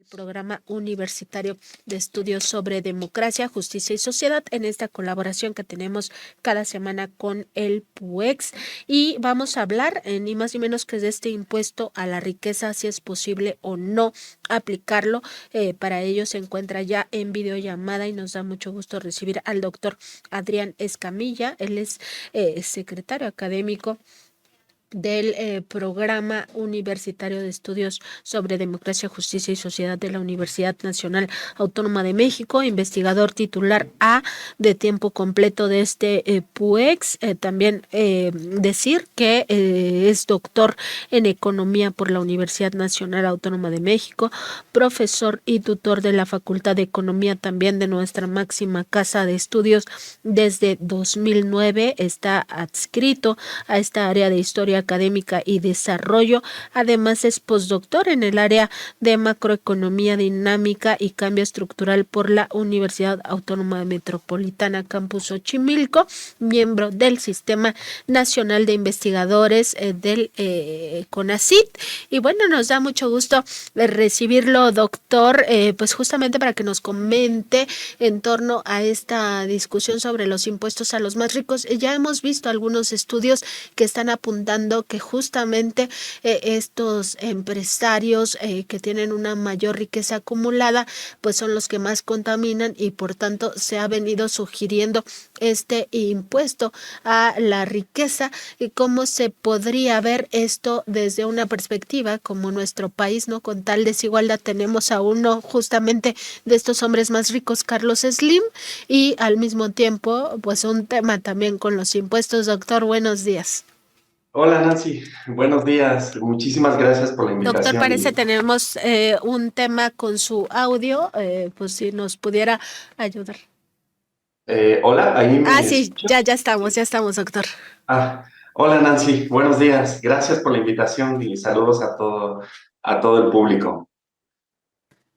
Programa Universitario de Estudios sobre Democracia, Justicia y Sociedad, en esta colaboración que tenemos cada semana con el PUEX. Y vamos a hablar ni más ni menos que de este impuesto a la riqueza, si es posible o no aplicarlo. Para ello se encuentra ya en videollamada y nos da mucho gusto recibir al doctor Adrián Escamilla. Él es secretario académico del Programa Universitario de Estudios sobre Democracia, Justicia y Sociedad de la Universidad Nacional Autónoma de México, investigador titular A de tiempo completo de este PUEX. También decir que es doctor en Economía por la Universidad Nacional Autónoma de México, profesor y tutor de la Facultad de Economía también de nuestra máxima casa de estudios desde 2009. Está adscrito a esta área de historia académica y desarrollo. Además es postdoctor en el área de macroeconomía dinámica y cambio estructural por la Universidad Autónoma Metropolitana Campus Xochimilco, miembro del Sistema Nacional de Investigadores del CONACYT. Y bueno, nos da mucho gusto recibirlo, doctor, pues justamente para que nos comente en torno a esta discusión sobre los impuestos a los más ricos. Ya hemos visto algunos estudios que están apuntando que justamente estos empresarios que tienen una mayor riqueza acumulada, pues son los que más contaminan, y por tanto se ha venido sugiriendo este impuesto a la riqueza. Y cómo se podría ver esto desde una perspectiva como nuestro país, ¿no? Con tal desigualdad tenemos a uno justamente de estos hombres más ricos, Carlos Slim, y al mismo tiempo pues un tema también con los impuestos. Doctor, buenos días. Hola Nancy, buenos días. Muchísimas gracias por la Doctor, invitación. parece tenemos un tema con su audio, pues si nos pudiera ayudar. Hola, ahí me Sí, escuchan. ya estamos, doctor. Ah, hola Nancy, buenos días. Gracias por la invitación y saludos a todo el público.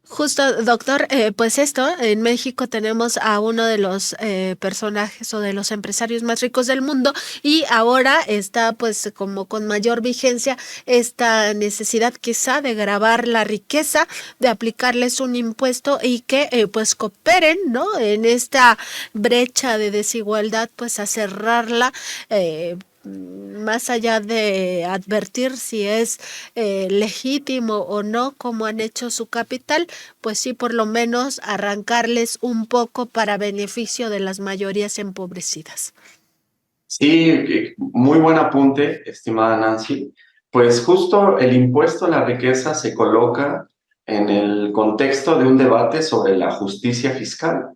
Justo, doctor, pues esto, en México tenemos a uno de los personajes o de los empresarios más ricos del mundo, y ahora está pues como con mayor vigencia esta necesidad quizá de gravar la riqueza, de aplicarles un impuesto y que pues cooperen, ¿no? En esta brecha de desigualdad, pues a cerrarla. Más allá de advertir si es legítimo o no, como han hecho su capital, pues sí, por lo menos arrancarles un poco para beneficio de las mayorías empobrecidas. Sí, muy buen apunte, estimada Nancy. Pues justo el impuesto a la riqueza se coloca en el contexto de un debate sobre la justicia fiscal.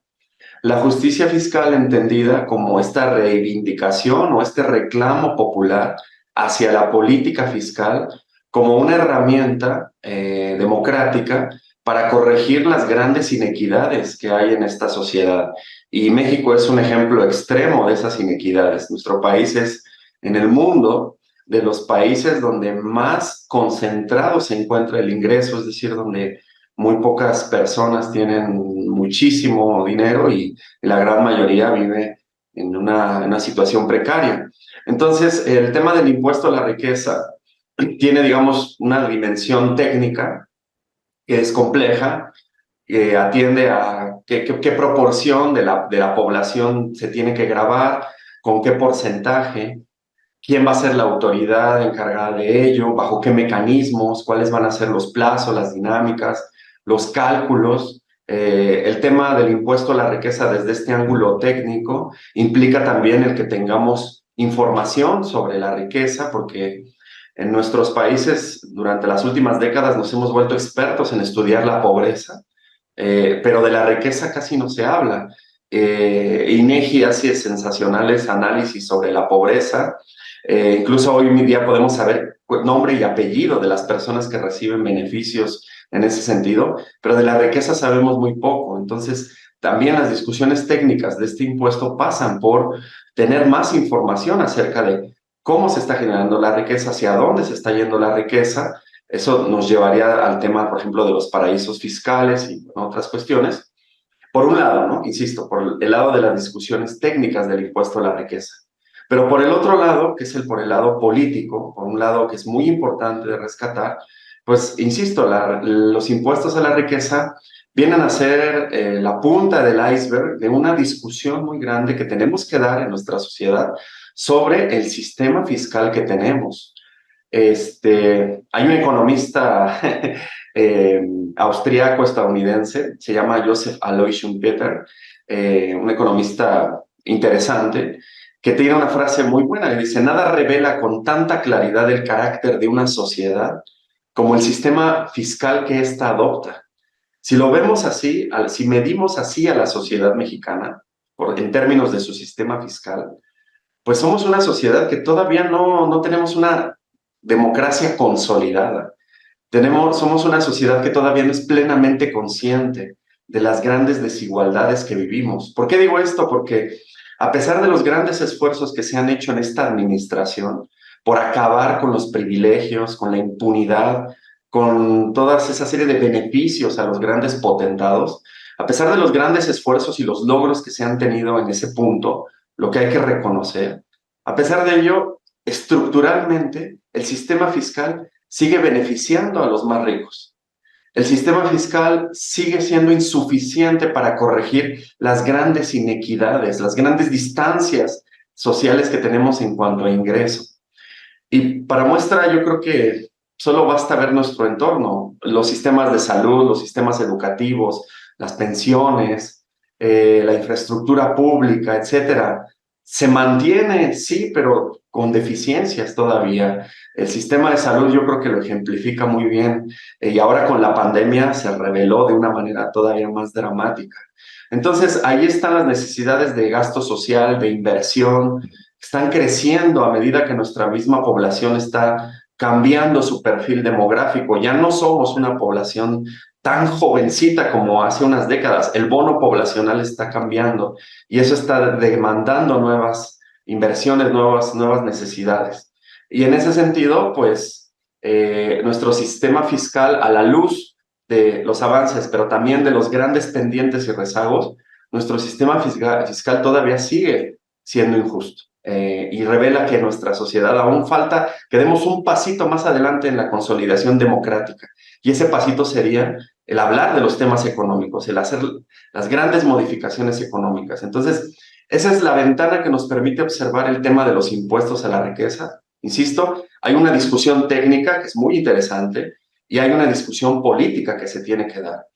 La justicia fiscal entendida como esta reivindicación o este reclamo popular hacia la política fiscal como una herramienta democrática para corregir las grandes inequidades que hay en esta sociedad. Y México es un ejemplo extremo de esas inequidades. Nuestro país es en el mundo de los países donde más concentrado se encuentra el ingreso, es decir, donde muy pocas personas tienen muchísimo dinero y la gran mayoría vive en una situación precaria. Entonces, el tema del impuesto a la riqueza tiene, digamos, una dimensión técnica que es compleja, que atiende a qué proporción de la población se tiene que gravar, con qué porcentaje, quién va a ser la autoridad encargada de ello, bajo qué mecanismos, cuáles van a ser los plazos, las dinámicas, los cálculos. El tema del impuesto a la riqueza desde este ángulo técnico implica también el que tengamos información sobre la riqueza, porque en nuestros países durante las últimas décadas nos hemos vuelto expertos en estudiar la pobreza, pero de la riqueza casi no se habla. INEGI hace sensacionales análisis sobre la pobreza. Incluso hoy en día podemos saber nombre y apellido de las personas que reciben beneficios en ese sentido, pero de la riqueza sabemos muy poco. Entonces, también las discusiones técnicas de este impuesto pasan por tener más información acerca de cómo se está generando la riqueza, hacia dónde se está yendo la riqueza. Eso nos llevaría al tema, por ejemplo, de los paraísos fiscales y otras cuestiones. Por un lado, ¿no? Insisto, por el lado de las discusiones técnicas del impuesto a la riqueza. Pero por el otro lado, que es por el lado político, por un lado que es muy importante de rescatar, pues, insisto, los impuestos a la riqueza vienen a ser la punta del iceberg de una discusión muy grande que tenemos que dar en nuestra sociedad sobre el sistema fiscal que tenemos. Hay un economista eh, austriaco-estadounidense, se llama Joseph Alois Schumpeter, un economista interesante, que tiene una frase muy buena, que dice: nada revela con tanta claridad el carácter de una sociedad como el sistema fiscal que ésta adopta. Si lo vemos así, si medimos así a la sociedad mexicana, en términos de su sistema fiscal, pues somos una sociedad que todavía no tenemos una democracia consolidada. Somos una sociedad que todavía no es plenamente consciente de las grandes desigualdades que vivimos. ¿Por qué digo esto? Porque a pesar de los grandes esfuerzos que se han hecho en esta administración por acabar con los privilegios, con la impunidad, con toda esa serie de beneficios a los grandes potentados, a pesar de los grandes esfuerzos y los logros que se han tenido en ese punto, lo que hay que reconocer, a pesar de ello, estructuralmente, el sistema fiscal sigue beneficiando a los más ricos. El sistema fiscal sigue siendo insuficiente para corregir las grandes inequidades, las grandes distancias sociales que tenemos en cuanto a ingreso. Y para muestra, yo creo que solo basta ver nuestro entorno, los sistemas de salud, los sistemas educativos, las pensiones, la infraestructura pública, etcétera. Se mantiene, sí, pero con deficiencias todavía. El sistema de salud yo creo que lo ejemplifica muy bien, y ahora con la pandemia se reveló de una manera todavía más dramática. Entonces, ahí están las necesidades de gasto social, de inversión, están creciendo a medida que nuestra misma población está cambiando su perfil demográfico. Ya no somos una población tan jovencita como hace unas décadas. El bono poblacional está cambiando y eso está demandando nuevas inversiones, nuevas necesidades. Y en ese sentido, pues, nuestro sistema fiscal, a la luz de los avances, pero también de los grandes pendientes y rezagos, nuestro sistema fiscal todavía sigue siendo injusto. Y revela que en nuestra sociedad aún falta que demos un pasito más adelante en la consolidación democrática. Y ese pasito sería el hablar de los temas económicos, el hacer las grandes modificaciones económicas. Entonces, esa es la ventana que nos permite observar el tema de los impuestos a la riqueza. Insisto, hay una discusión técnica que es muy interesante y hay una discusión política que se tiene que dar.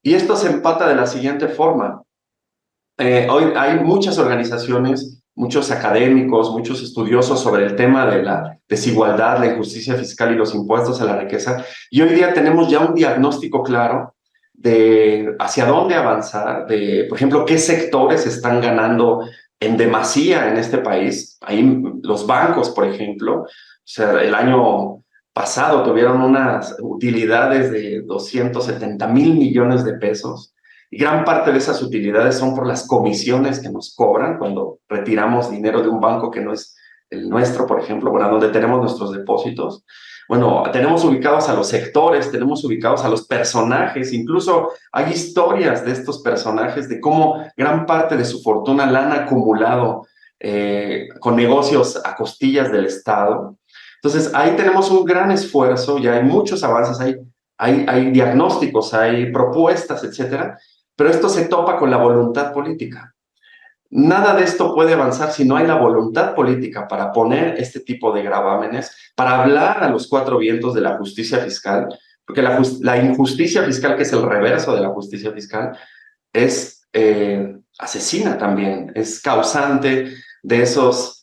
Y esto se empata de la siguiente forma. Hoy hay muchas organizaciones, muchos académicos, muchos estudiosos sobre el tema de la desigualdad, la injusticia fiscal y los impuestos a la riqueza. Y hoy día tenemos ya un diagnóstico claro de hacia dónde avanzar, de, por ejemplo, qué sectores están ganando en demasía en este país. Ahí los bancos, por ejemplo, o sea, el año pasado tuvieron unas utilidades de 270,000 millones de pesos. Y gran parte de esas utilidades son por las comisiones que nos cobran cuando retiramos dinero de un banco que no es el nuestro, por ejemplo, bueno, donde tenemos nuestros depósitos. Bueno, tenemos ubicados a los sectores, tenemos ubicados a los personajes, incluso hay historias de estos personajes, de cómo gran parte de su fortuna la han acumulado con negocios a costillas del Estado. Entonces, ahí tenemos un gran esfuerzo, ya hay muchos avances, hay diagnósticos, hay propuestas, etcétera, pero esto se topa con la voluntad política. Nada de esto puede avanzar si no hay la voluntad política para poner este tipo de gravámenes, para hablar a los cuatro vientos de la justicia fiscal, porque la injusticia fiscal, que es el reverso de la justicia fiscal, es asesina también, es causante de esas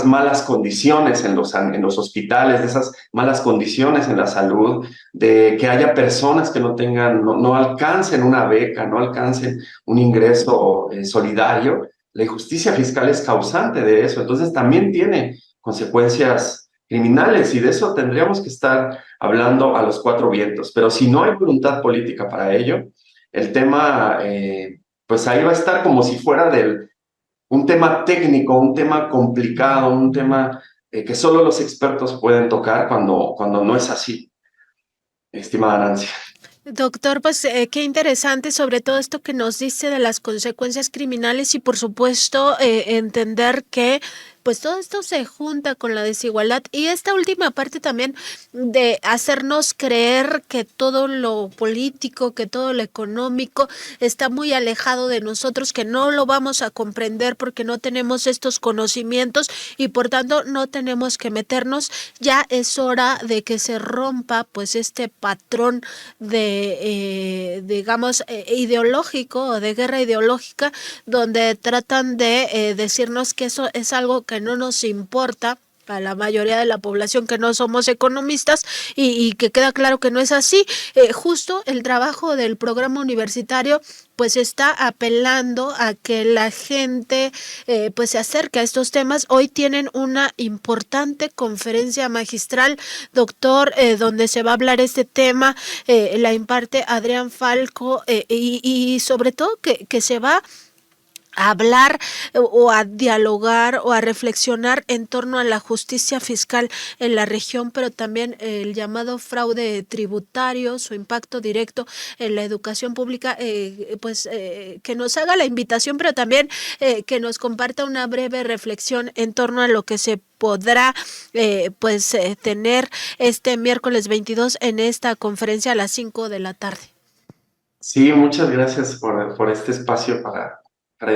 malas condiciones en los hospitales, de esas malas condiciones en la salud, de que haya personas que no alcancen una beca, no alcancen un ingreso solidario. La injusticia fiscal es causante de eso, entonces también tiene consecuencias criminales y de eso tendríamos que estar hablando a los cuatro vientos. Pero si no hay voluntad política para ello, el tema, pues ahí va a estar como si fuera un tema técnico, un tema complicado, un tema que solo los expertos pueden tocar cuando no es así, estimada Nancy. Doctor, pues qué interesante sobre todo esto que nos dice de las consecuencias criminales y por supuesto entender que pues todo esto se junta con la desigualdad y esta última parte también de hacernos creer que todo lo político, que todo lo económico está muy alejado de nosotros, que no lo vamos a comprender porque no tenemos estos conocimientos y por tanto no tenemos que meternos. Ya es hora de que se rompa pues este patrón de digamos ideológico o de guerra ideológica, donde tratan de decirnos que eso es algo que no nos importa a la mayoría de la población que no somos economistas y que queda claro que no es así. Justo el trabajo del programa universitario pues está apelando a que la gente pues se acerque a estos temas. Hoy tienen una importante conferencia magistral, doctor, donde se va a hablar este tema, la imparte Adrián Falco, y sobre todo que se va a hablar o a dialogar o a reflexionar en torno a la justicia fiscal en la región, pero también el llamado fraude tributario, su impacto directo en la educación pública, que nos haga la invitación, pero también que nos comparta una breve reflexión en torno a lo que se podrá tener este miércoles 22 en esta conferencia a las 5 de la tarde. Sí, muchas gracias por este espacio para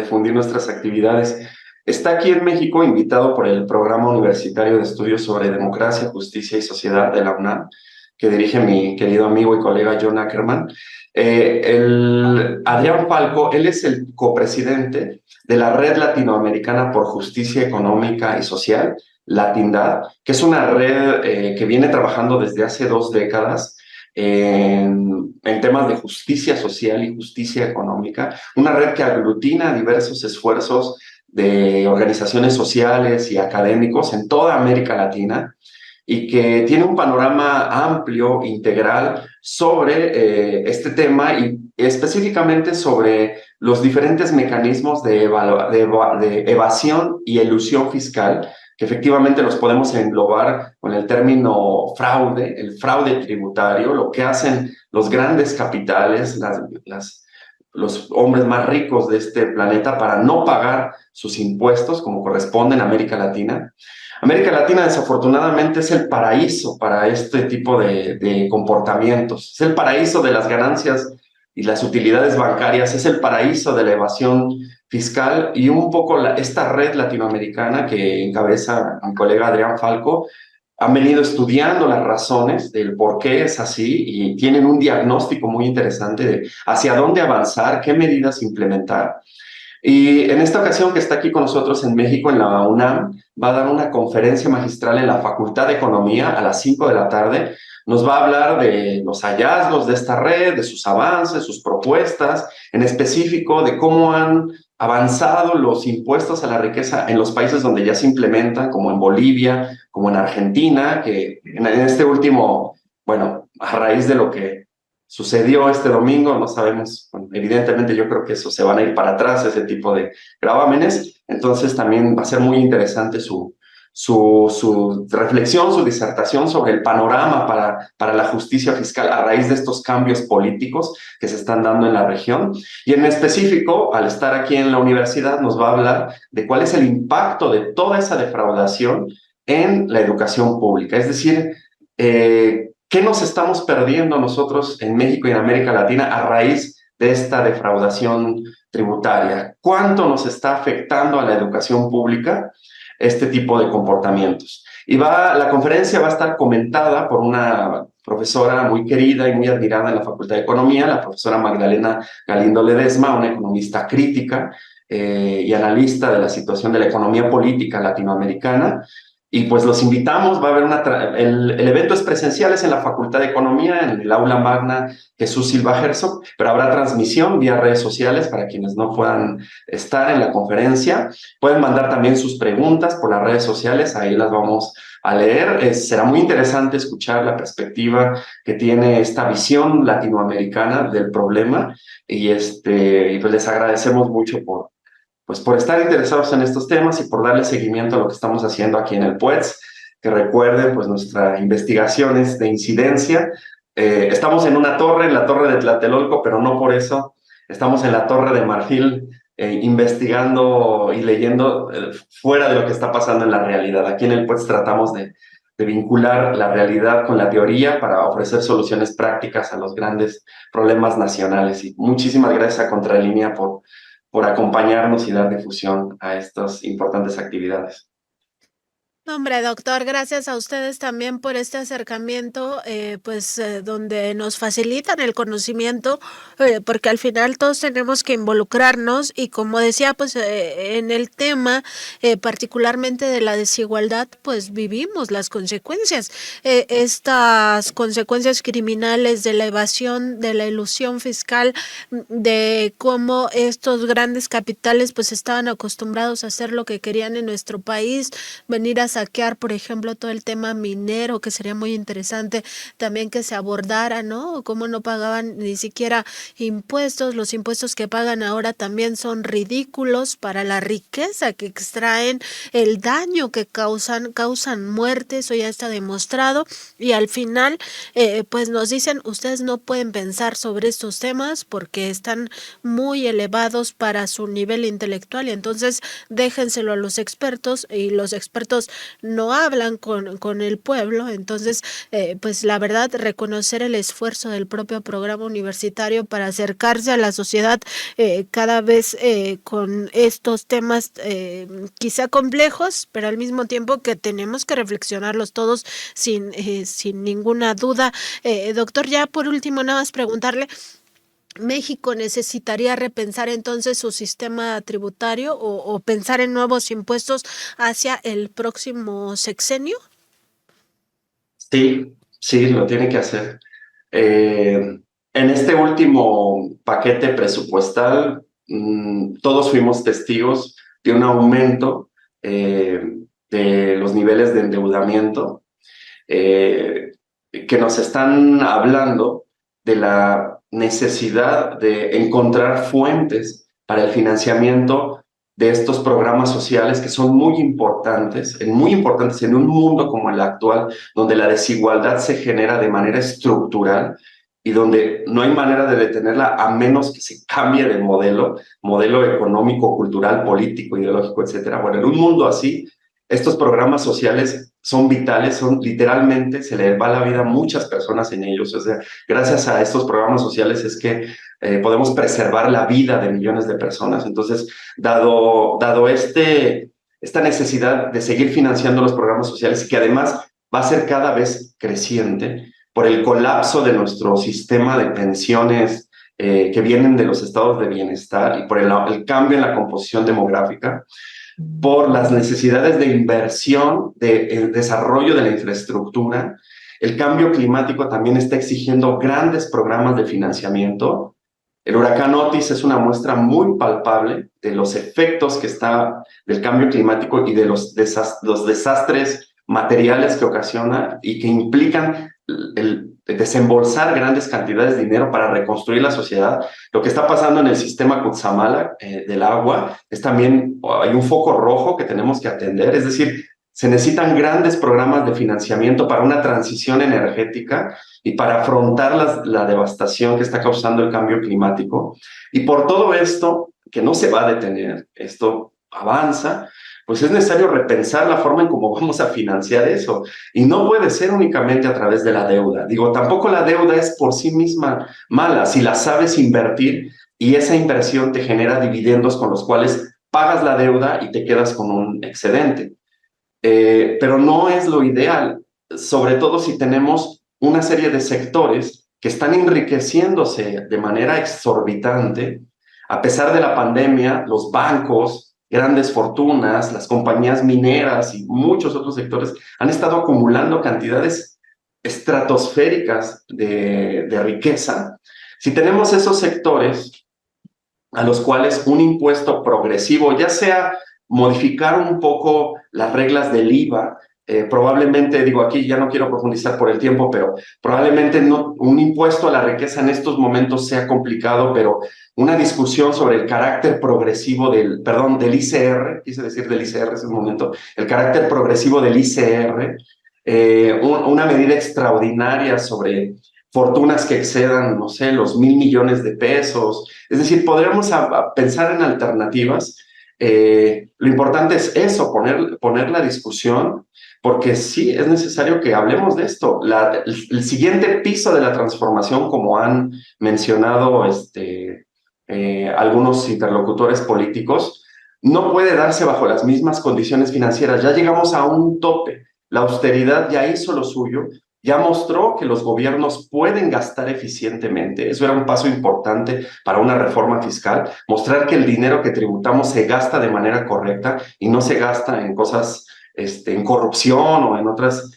difundir nuestras actividades. Está aquí en México invitado por el Programa Universitario de Estudios sobre Democracia, Justicia y Sociedad de la UNAM, que dirige mi querido amigo y colega John Ackerman. El Adrián Falco, él es el copresidente de la Red Latinoamericana por Justicia Económica y Social, Latindad, que es una red que viene trabajando desde hace 2 décadas en temas de justicia social y justicia económica, una red que aglutina diversos esfuerzos de organizaciones sociales y académicos en toda América Latina y que tiene un panorama amplio, integral sobre este tema y específicamente sobre los diferentes mecanismos de evasión y elusión fiscal que efectivamente los podemos englobar con el término fraude, el fraude tributario, lo que hacen los grandes capitales, los hombres más ricos de este planeta para no pagar sus impuestos como corresponde en América Latina. América Latina desafortunadamente es el paraíso para este tipo de comportamientos, es el paraíso de las ganancias y las utilidades bancarias, es el paraíso de la evasión fiscal y un poco esta red latinoamericana que encabeza mi colega Adrián Falco han venido estudiando las razones del por qué es así y tienen un diagnóstico muy interesante de hacia dónde avanzar, qué medidas implementar. Y en esta ocasión que está aquí con nosotros en México, en la UNAM, va a dar una conferencia magistral en la Facultad de Economía a las 5 de la tarde. Nos va a hablar de los hallazgos de esta red, de sus avances, sus propuestas, en específico de cómo han avanzado los impuestos a la riqueza en los países donde ya se implementan, como en Bolivia, como en Argentina, que en este último, bueno, a raíz de lo que sucedió este domingo, no sabemos, bueno, evidentemente yo creo que eso se van a ir para atrás, ese tipo de gravámenes, entonces también va a ser muy interesante su reflexión, su disertación sobre el panorama para la justicia fiscal a raíz de estos cambios políticos que se están dando en la región. Y en específico, al estar aquí en la universidad, nos va a hablar de cuál es el impacto de toda esa defraudación en la educación pública, es decir, ¿qué nos estamos perdiendo nosotros en México y en América Latina a raíz de esta defraudación tributaria? ¿Cuánto nos está afectando a la educación pública este tipo de comportamientos? Y la conferencia va a estar comentada por una profesora muy querida y muy admirada en la Facultad de Economía, la profesora Magdalena Galindo Ledesma, una economista crítica y analista de la situación de la economía política latinoamericana. Y pues los invitamos, va a haber el evento es presencial, es en la Facultad de Economía, en el aula magna Jesús Silva Herzog, pero habrá transmisión vía redes sociales para quienes no puedan estar en la conferencia. Pueden mandar también sus preguntas por las redes sociales, ahí las vamos a leer. Será muy interesante escuchar la perspectiva que tiene esta visión latinoamericana del problema y pues les agradecemos mucho por estar interesados en estos temas y por darle seguimiento a lo que estamos haciendo aquí en el PUETS, que recuerden, pues nuestra investigación es de incidencia. Estamos en una torre, en la torre de Tlatelolco, pero no por eso. Estamos en la Torre de Marfil investigando y leyendo fuera de lo que está pasando en la realidad. Aquí en el PUEX tratamos de vincular la realidad con la teoría para ofrecer soluciones prácticas a los grandes problemas nacionales. Y muchísimas gracias a Contralínea por acompañarnos y dar difusión a estas importantes actividades. No, hombre, doctor, gracias a ustedes también por este acercamiento, donde nos facilitan el conocimiento, porque al final todos tenemos que involucrarnos y como decía, en el tema particularmente de la desigualdad, pues vivimos las consecuencias, estas consecuencias criminales de la evasión, de la ilusión fiscal, de cómo estos grandes capitales pues estaban acostumbrados a hacer lo que querían en nuestro país, venir a saquear, por ejemplo, todo el tema minero, que sería muy interesante también que se abordara, ¿no? Cómo no pagaban ni siquiera impuestos, los impuestos que pagan ahora también son ridículos para la riqueza que extraen, el daño que causan muerte, eso ya está demostrado, y al final, pues nos dicen, ustedes no pueden pensar sobre estos temas porque están muy elevados para su nivel intelectual, y entonces déjenselo a los expertos, y los expertos no hablan con el pueblo. Entonces, pues la verdad, reconocer el esfuerzo del propio programa universitario para acercarse a la sociedad cada vez con estos temas quizá complejos, pero al mismo tiempo que tenemos que reflexionarlos todos sin ninguna duda. Doctor, ya por último, nada más preguntarle, ¿México necesitaría repensar entonces su sistema tributario o pensar en nuevos impuestos hacia el próximo sexenio? Sí, sí, lo tiene que hacer. En este último paquete presupuestal, todos fuimos testigos de un aumento de los niveles de endeudamiento eh, que nos están hablando de la necesidad de encontrar fuentes para el financiamiento de estos programas sociales que son muy importantes en un mundo como el actual, donde la desigualdad se genera de manera estructural y donde no hay manera de detenerla a menos que se cambie de modelo económico, cultural, político, ideológico, etcétera. Bueno, en un mundo así, estos programas sociales son vitales, son literalmente, se le va la vida a muchas personas en ellos. O sea, gracias a estos programas sociales es que podemos preservar la vida de millones de personas. Entonces, dado esta necesidad de seguir financiando los programas sociales, que además va a ser cada vez creciente por el colapso de nuestro sistema de pensiones que vienen de los estados de bienestar y por el cambio en la composición demográfica, por las necesidades de inversión, de desarrollo de la infraestructura. El cambio climático también está exigiendo grandes programas de financiamiento. El huracán Otis es una muestra muy palpable de los efectos que está del cambio climático y de los desastres materiales que ocasiona y que implican el desembolsar grandes cantidades de dinero para reconstruir la sociedad. Lo que está pasando en el sistema Cutzamala del agua es también, hay un foco rojo que tenemos que atender, es decir, se necesitan grandes programas de financiamiento para una transición energética y para afrontar la devastación que está causando el cambio climático. Y por todo esto, que no se va a detener, esto avanza, pues es necesario repensar la forma en cómo vamos a financiar eso. Y no puede ser únicamente a través de la deuda. Digo, tampoco la deuda es por sí misma mala, si la sabes invertir y esa inversión te genera dividendos con los cuales pagas la deuda y te quedas con un excedente. Pero no es lo ideal, sobre todo si tenemos una serie de sectores que están enriqueciéndose de manera exorbitante. A pesar de la pandemia, los bancos, grandes fortunas, las compañías mineras y muchos otros sectores han estado acumulando cantidades estratosféricas de riqueza. Si tenemos esos sectores a los cuales un impuesto progresivo, ya sea modificar un poco las reglas del IVA, probablemente, digo aquí ya no quiero profundizar por el tiempo, pero probablemente no, un impuesto a la riqueza en estos momentos sea complicado, pero una discusión sobre el carácter progresivo del ICR, quise decir del ICR ese momento, el carácter progresivo del ICR, una medida extraordinaria sobre fortunas que excedan, no sé, los 1,000 millones de pesos. Es decir, podríamos pensar en alternativas. Lo importante es eso, poner la discusión, porque sí es necesario que hablemos de esto. El siguiente piso de la transformación, como han mencionado algunos interlocutores políticos, no puede darse bajo las mismas condiciones financieras. Ya llegamos a un tope. La austeridad ya hizo lo suyo, ya mostró que los gobiernos pueden gastar eficientemente. Eso era un paso importante para una reforma fiscal, mostrar que el dinero que tributamos se gasta de manera correcta y no se gasta en cosas, en corrupción o en otras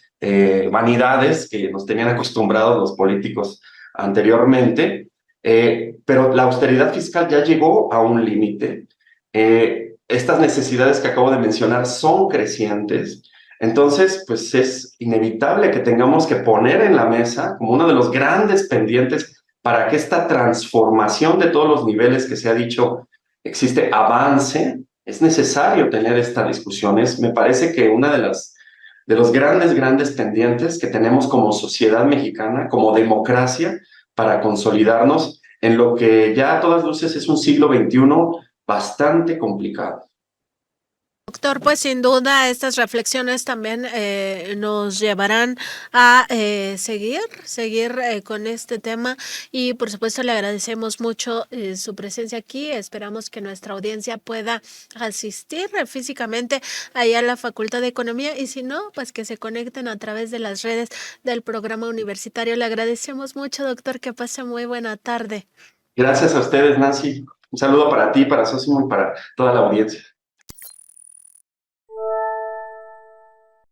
vanidades que nos tenían acostumbrados los políticos anteriormente. Pero la austeridad fiscal ya llegó a un límite. Estas necesidades que acabo de mencionar son crecientes. Entonces, pues es inevitable que tengamos que poner en la mesa como uno de los grandes pendientes para que esta transformación de todos los niveles que se ha dicho existe avance. Es necesario tener esta discusión. Me parece que una de los grandes pendientes que tenemos como sociedad mexicana, como democracia, para consolidarnos en lo que ya a todas luces es un siglo XXI bastante complicado. Doctor, pues sin duda estas reflexiones también nos llevarán a seguir con este tema y por supuesto le agradecemos mucho su presencia aquí. Esperamos que nuestra audiencia pueda asistir físicamente allá a la Facultad de Economía y si no, pues que se conecten a través de las redes del programa universitario. Le agradecemos mucho, doctor, que pase muy buena tarde. Gracias a ustedes, Nancy. Un saludo para ti, para Sosimo y para toda la audiencia.